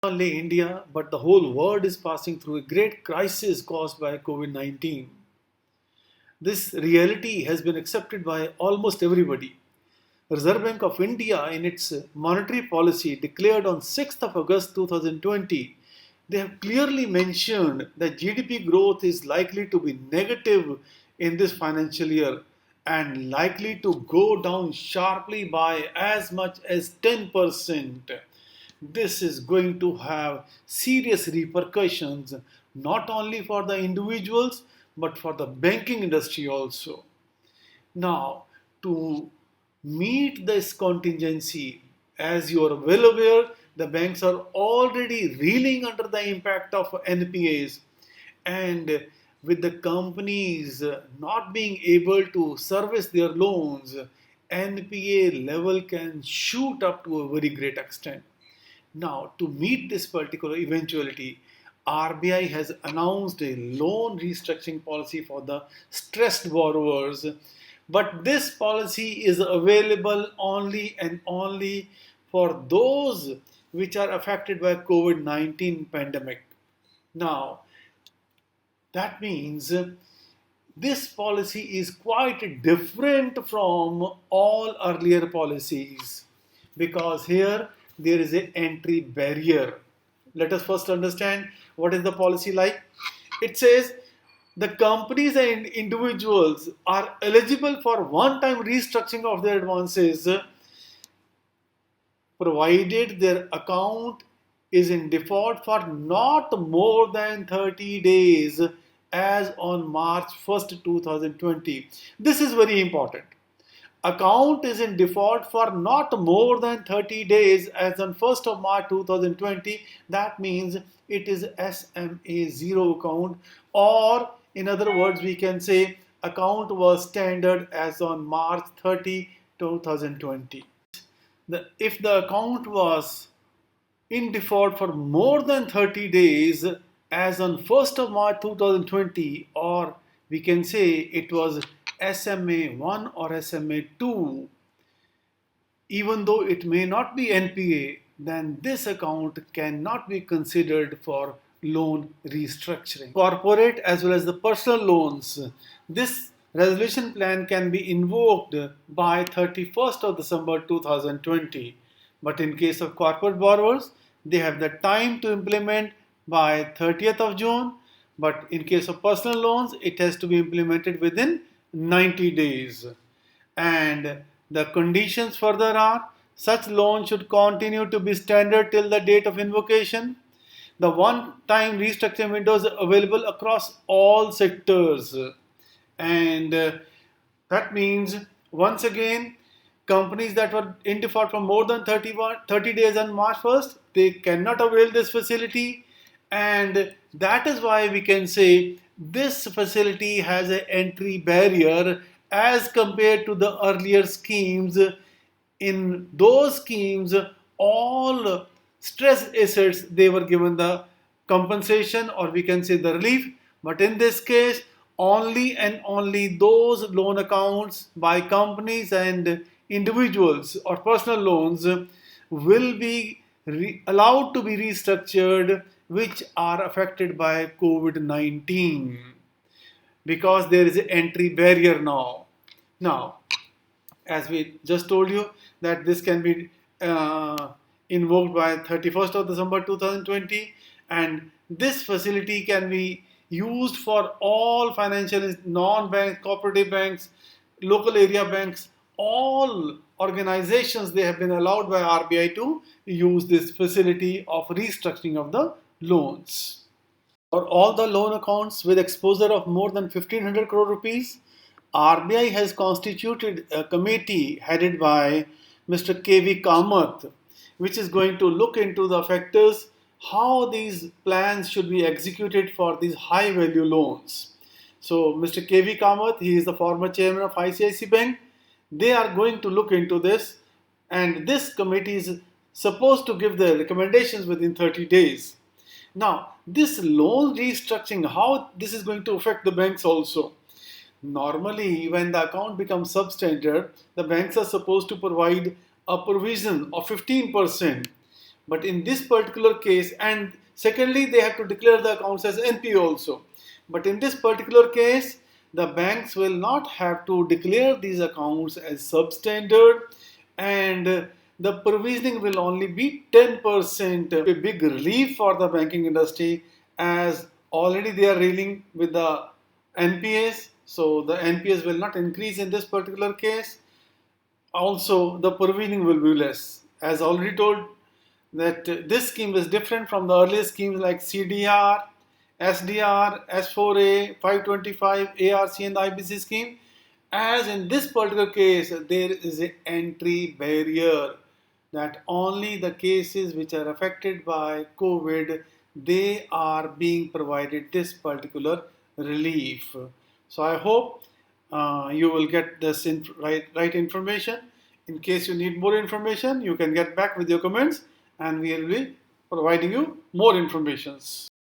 Not only India, but the whole world is passing through a great crisis caused by COVID-19. This reality has been accepted by almost everybody. Reserve Bank of India, in its monetary policy declared on 6th of August 2020, they have clearly mentioned that GDP growth is likely to be negative in this financial year and likely to go down sharply by as much as 10%. This is going to have serious repercussions not only for the individuals but for the banking industry also. Now, to meet this contingency, as you are well aware, the banks are already reeling under the impact of NPAs, and with the companies not being able to service their loans, NPA level can shoot up to a very great extent. Now, to meet this particular eventuality, RBI has announced a loan restructuring policy for the stressed borrowers, but this policy is available only and only for those which are affected by COVID-19 pandemic. Now, that means this policy is quite different from all earlier policies because here there is an entry barrier. Let us first understand what is the policy like. It says the companies and individuals are eligible for one-time restructuring of their advances provided their account is in default for not more than 30 days as on March 1st, 2020. This is very important. Account is in default for not more than 30 days as on 1st of March 2020. That means it is SMA 0 account, or in other words we can say account was standard as on March 30, 2020. If the account was in default for more than 30 days as on 1st of March 2020, or we can say it was SMA 1 or SMA 2, even though it may not be NPA, then this account cannot be considered for loan restructuring. Corporate as well as the personal loans, this resolution plan can be invoked by 31st of December 2020. But in case of corporate borrowers, they have the time to implement by 30th of June. But in case of personal loans, it has to be implemented within 90 days. And the conditions further are such loans should continue to be standard till the date of invocation. The one-time restructuring window is available across all sectors. And that means, once again, companies that were in default for more than 30 days on March 1st, they cannot avail this facility. And that is why we can say this facility has an entry barrier as compared to the earlier schemes. In those schemes, all stressed assets, they were given the compensation, or we can say the relief. But in this case, only and only those loan accounts by companies and individuals or personal loans will be allowed to be restructured which are affected by COVID-19, because there is an entry barrier now. Now, as we just told you, that this can be invoked by 31st of December 2020, and this facility can be used for all financial non-bank cooperative banks, local area banks, all organizations. They have been allowed by RBI to use this facility of restructuring of the loans. For all the loan accounts with exposure of more than 1500 crore rupees, RBI has constituted a committee headed by Mr. KV Kamath, which is going to look into the factors how these plans should be executed for these high value loans. So Mr. KV Kamath, he is the former chairman of ICICI Bank. They are going to look into this, and this committee is supposed to give the recommendations within 30 days. Now, this loan restructuring, how this is going to affect the banks also. Normally, when the account becomes substandard, the banks are supposed to provide a provision of 15%. But in this particular case, and secondly, they have to declare the accounts as NPA also. But in this particular case, the banks will not have to declare these accounts as substandard, and the provisioning will only be 10%. A big relief for the banking industry, as already they are dealing with the NPAs. So the NPAs will not increase in this particular case. Also, the provisioning will be less. As already told, that this scheme is different from the earlier schemes like CDR, SDR, S4A, 525, ARC, and the IBC scheme. As in this particular case, there is an entry barrier that only the cases which are affected by COVID, they are being provided this particular relief. So I hope you will get this right information. In case you need more information, you can get back with your comments and we will be providing you more informations.